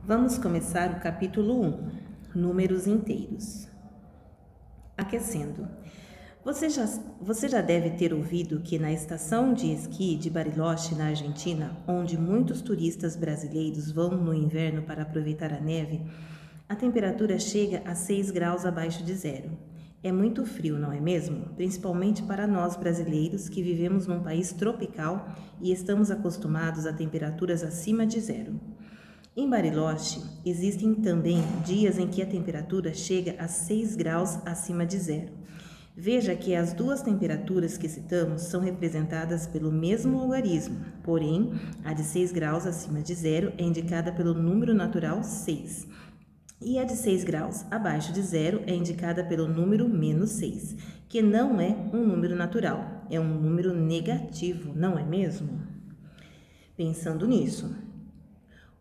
Vamos começar o capítulo 1, números inteiros. Aquecendo. Você já deve ter ouvido que na estação de esqui de Bariloche, na Argentina, onde muitos turistas brasileiros vão no inverno para aproveitar a neve, a temperatura chega a 6 graus abaixo de zero. É muito frio, não é mesmo? Principalmente para nós brasileiros que vivemos num país tropical e estamos acostumados a temperaturas acima de zero. Em Bariloche, existem também dias em que a temperatura chega a 6 graus acima de zero. Veja que as duas temperaturas que citamos são representadas pelo mesmo algarismo, porém, a de 6 graus acima de zero é indicada pelo número natural 6, e a de 6 graus abaixo de zero é indicada pelo número menos 6, que não é um número natural, é um número negativo, não é mesmo? Pensando nisso,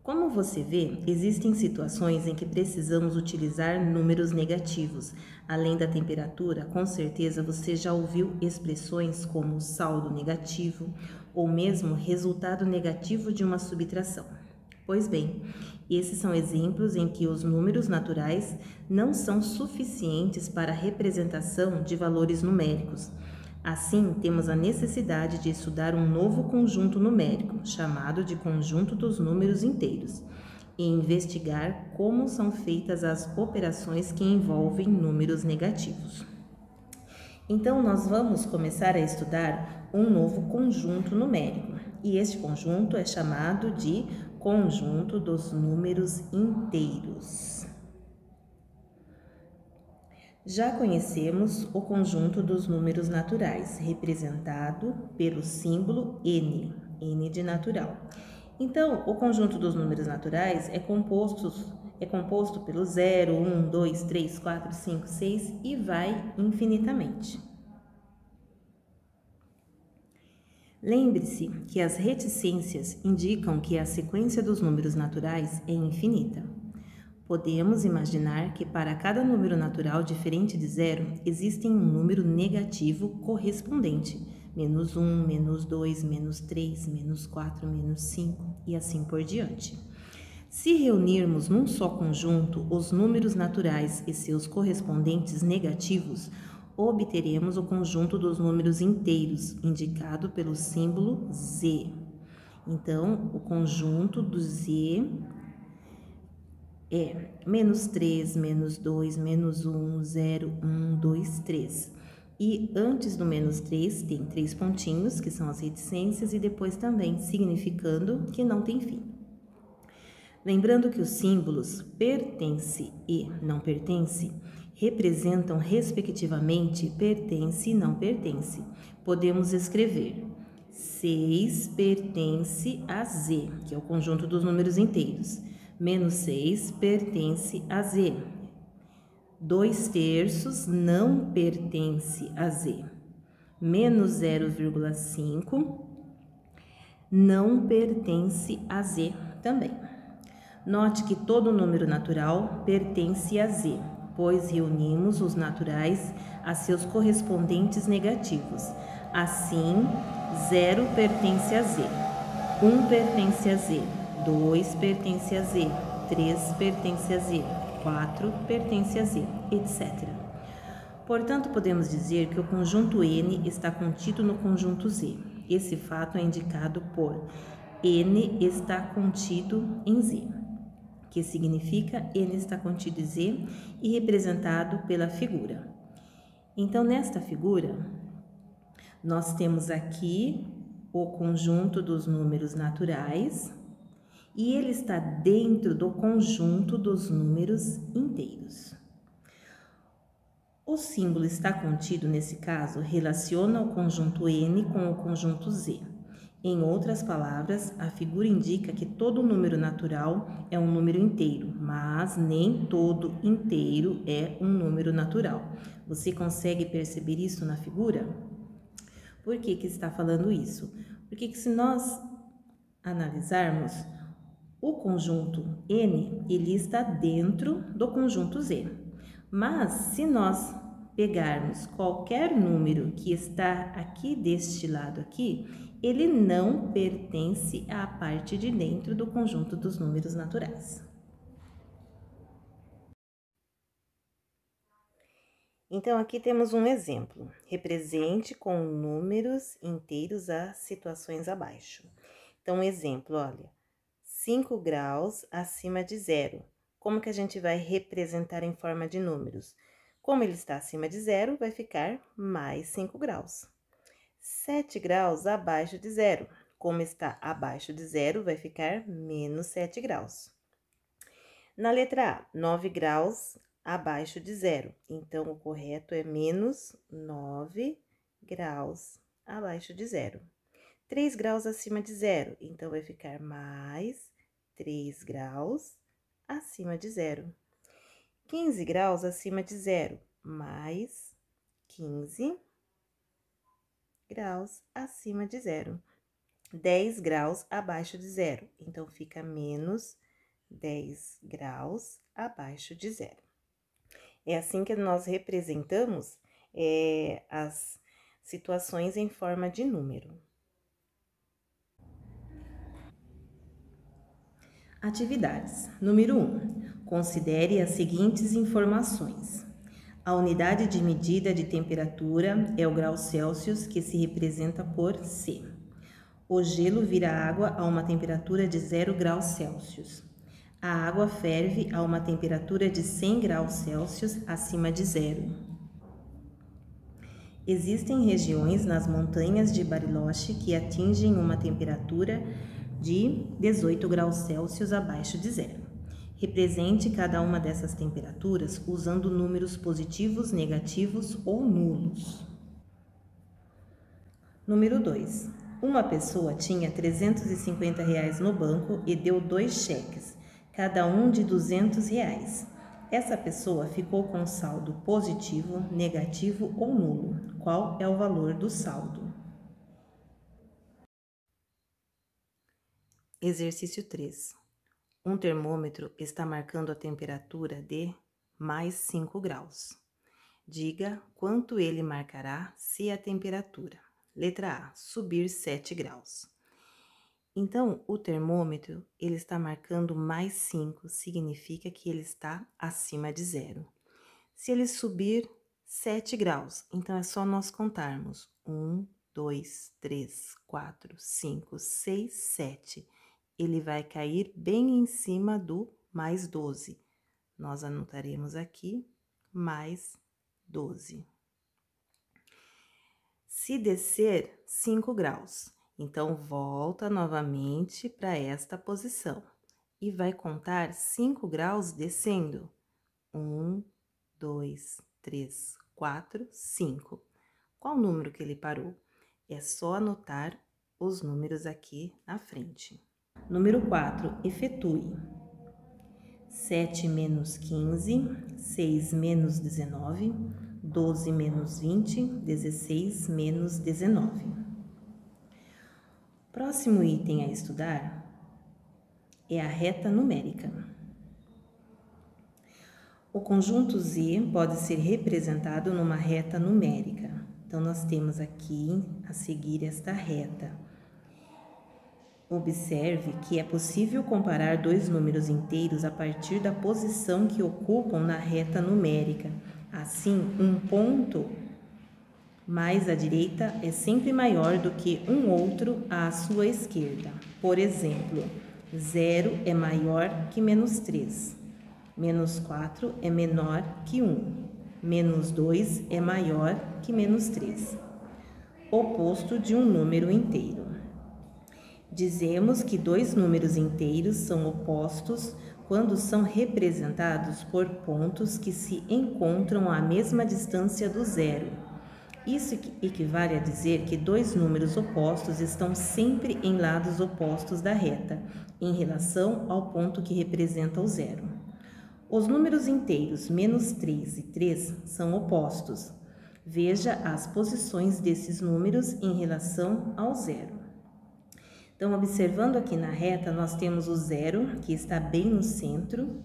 como você vê, existem situações em que precisamos utilizar números negativos. Além da temperatura, com certeza você já ouviu expressões como saldo negativo ou mesmo resultado negativo de uma subtração. Pois bem, esses são exemplos em que os números naturais não são suficientes para a representação de valores numéricos. Assim, temos a necessidade de estudar um novo conjunto numérico, chamado de conjunto dos números inteiros, e investigar como são feitas as operações que envolvem números negativos. Então, nós vamos começar a estudar um novo conjunto numérico, e este conjunto é chamado de conjunto dos números inteiros. Já conhecemos o conjunto dos números naturais, representado pelo símbolo N, N de natural. Então, o conjunto dos números naturais é composto pelo 0, 1, 2, 3, 4, 5, 6 e vai infinitamente. Lembre-se que as reticências indicam que a sequência dos números naturais é infinita. Podemos imaginar que para cada número natural diferente de zero, existe um número negativo correspondente, menos 1, menos 2, menos 3, menos 4, menos 5 e assim por diante. Se reunirmos num só conjunto os números naturais e seus correspondentes negativos, obteremos o conjunto dos números inteiros, indicado pelo símbolo Z. Então, o conjunto do Z é menos 3, menos 2, menos 1, 0, 1, 2, 3. E antes do menos 3 tem 3 pontinhos, que são as reticências, e depois também significando que não tem fim. Lembrando que os símbolos pertence e não pertence representam respectivamente pertence e não pertence. Podemos escrever 6 pertence a Z, que é o conjunto dos números inteiros. Menos 6 pertence a Z. 2 terços não pertence a Z. Menos 0,5 não pertence a Z também. Note que todo número natural pertence a Z, pois reunimos os naturais a seus correspondentes negativos. Assim, 0 pertence a Z, 1 pertence a Z, 2 pertence a Z, 3 pertence a Z, 4 pertence a Z, etc. Portanto, podemos dizer que o conjunto N está contido no conjunto Z. Esse fato é indicado por N está contido em Z, que significa N está contido em Z e representado pela figura. Então, nesta figura, nós temos aqui o conjunto dos números naturais, e ele está dentro do conjunto dos números inteiros. O símbolo está contido, nesse caso, relaciona o conjunto N com o conjunto Z. Em outras palavras, a figura indica que todo número natural é um número inteiro, mas nem todo inteiro é um número natural. Você consegue perceber isso na figura? Por que está falando isso? Porque se nós analisarmos, o conjunto N, ele está dentro do conjunto Z. Mas, se nós pegarmos qualquer número que está aqui deste lado aqui, ele não pertence à parte de dentro do conjunto dos números naturais. Então, aqui temos um exemplo. Represente com números inteiros as situações abaixo. Então, um exemplo, olha, 5 graus acima de zero. Como que a gente vai representar em forma de números? Como ele está acima de zero, vai ficar mais 5 graus. 7 graus abaixo de zero. Como está abaixo de zero, vai ficar menos 7 graus. Na letra A, 9 graus abaixo de zero. Então, o correto é menos 9 graus abaixo de zero. 3 graus acima de zero, então vai ficar mais 3 graus acima de zero. 15 graus acima de zero, mais 15 graus acima de zero. 10 graus abaixo de zero, então fica menos 10 graus abaixo de zero. É assim que nós representamos as situações em forma de número. Atividades. Número 1. Considere as seguintes informações. A unidade de medida de temperatura é o grau Celsius, que se representa por C. O gelo vira água a uma temperatura de 0 graus Celsius. A água ferve a uma temperatura de 100 graus Celsius acima de zero. Existem regiões nas montanhas de Bariloche que atingem uma temperatura de 18 graus Celsius abaixo de zero. Represente cada uma dessas temperaturas usando números positivos, negativos ou nulos. Número 2. Uma pessoa tinha R$350 no banco e deu 2 cheques, cada um de R$200. Essa pessoa ficou com saldo positivo, negativo ou nulo. Qual é o valor do saldo? Exercício 3. Um termômetro está marcando a temperatura de mais 5 graus. Diga quanto ele marcará se a temperatura. Letra A, subir 7 graus. Então, o termômetro, ele está marcando mais 5, significa que ele está acima de zero. Se ele subir 7 graus, então é só nós contarmos. 1, 2, 3, 4, 5, 6, 7. Ele vai cair bem em cima do mais 12. Nós anotaremos aqui mais 12. Se descer 5 graus, então volta novamente para esta posição e vai contar 5 graus descendo. 1, 2, 3, 4, 5. Qual número que ele parou? É só anotar os números aqui na frente. Número 4, efetue. 7 menos 15, 6 menos 19, 12 menos 20, 16 menos 19. Próximo item a estudar é a reta numérica. O conjunto Z pode ser representado numa reta numérica. Então, nós temos aqui a seguir esta reta. Observe que é possível comparar dois números inteiros a partir da posição que ocupam na reta numérica. Assim, um ponto mais à direita é sempre maior do que um outro à sua esquerda. Por exemplo, 0 é maior que menos 3, menos 4 é menor que 1, menos 2 é maior que menos 3. Oposto de um número inteiro. Dizemos que dois números inteiros são opostos quando são representados por pontos que se encontram à mesma distância do zero. Isso equivale a dizer que dois números opostos estão sempre em lados opostos da reta, em relação ao ponto que representa o zero. Os números inteiros menos 3 e 3 são opostos. Veja as posições desses números em relação ao zero. Então, observando aqui na reta, nós temos o zero, que está bem no centro,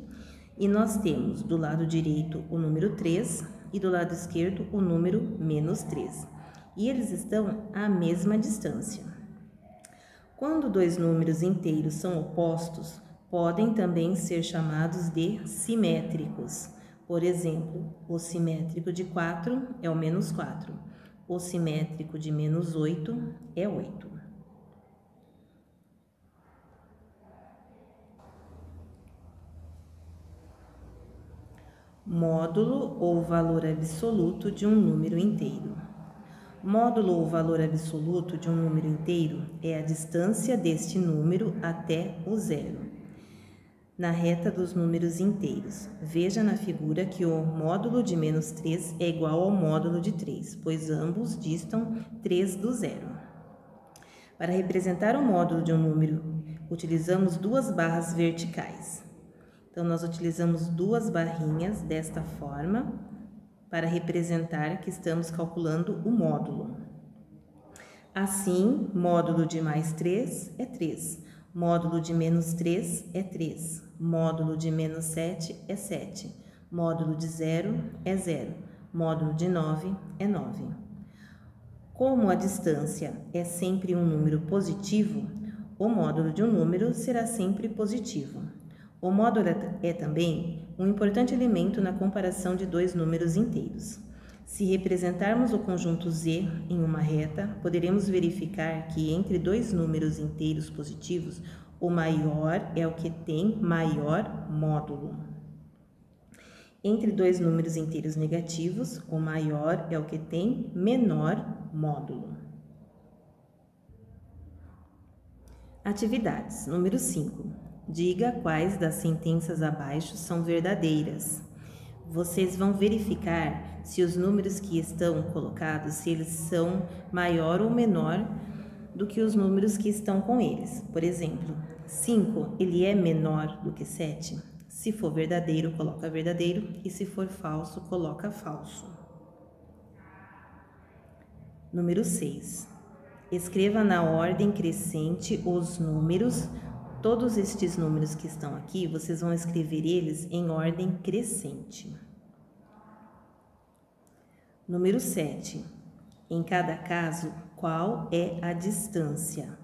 e nós temos do lado direito o número 3 e do lado esquerdo o número menos 3. E eles estão à mesma distância. Quando dois números inteiros são opostos, podem também ser chamados de simétricos. Por exemplo, o simétrico de 4 é o menos 4. O simétrico de menos 8 é 8. Módulo ou valor absoluto de um número inteiro. Módulo ou valor absoluto de um número inteiro é a distância deste número até o zero, na reta dos números inteiros. Veja na figura que o módulo de menos 3 é igual ao módulo de 3, pois ambos distam 3 do zero. Para representar o módulo de um número, utilizamos duas barras verticais. Então, nós utilizamos duas barrinhas desta forma para representar que estamos calculando o módulo. Assim, módulo de mais 3 é 3, módulo de menos 3 é 3, módulo de menos 7 é 7, módulo de 0 é 0, módulo de 9 é 9. Como a distância é sempre um número positivo, o módulo de um número será sempre positivo. O módulo é também um importante elemento na comparação de dois números inteiros. Se representarmos o conjunto Z em uma reta, poderemos verificar que entre dois números inteiros positivos, o maior é o que tem maior módulo. Entre dois números inteiros negativos, o maior é o que tem menor módulo. Atividades. Número 5. Diga quais das sentenças abaixo são verdadeiras. Vocês vão verificar se os números que estão colocados, se eles são maior ou menor do que os números que estão com eles. Por exemplo, 5, ele é menor do que 7? Se for verdadeiro, coloca verdadeiro, e se for falso, coloca falso. Número 6. Escreva na ordem crescente os números. Todos estes números que estão aqui, vocês vão escrever eles em ordem crescente. Número 7. Em cada caso, qual é a distância?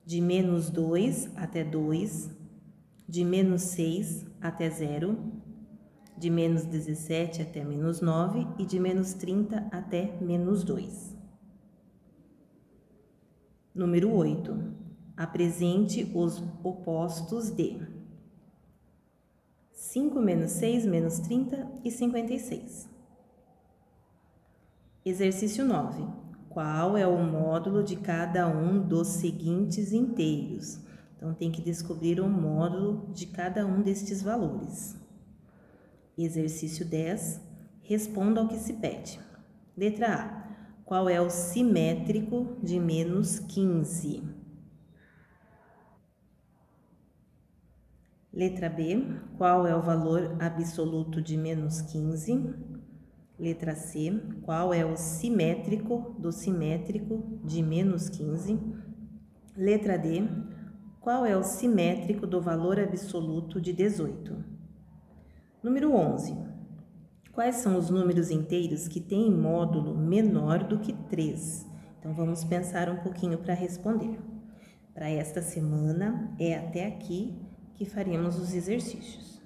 De menos 2 até 2, de menos 6 até 0, de menos 17 até menos 9 e de menos 30 até menos 2. Número 8. Apresente os opostos de 5 menos 6 menos 30 e 56. Exercício 9. Qual é o módulo de cada um dos seguintes inteiros? Então, tem que descobrir o módulo de cada um destes valores. Exercício 10. Responda ao que se pede. Letra A. Qual é o simétrico de menos 15? Letra B. Qual é o valor absoluto de menos 15? Letra C. Qual é o simétrico do simétrico de menos 15? Letra D. Qual é o simétrico do valor absoluto de 18? Número 11. Quais são os números inteiros que têm módulo menor do que 3? Então, vamos pensar um pouquinho para responder. Para esta semana, é até aqui que faremos os exercícios.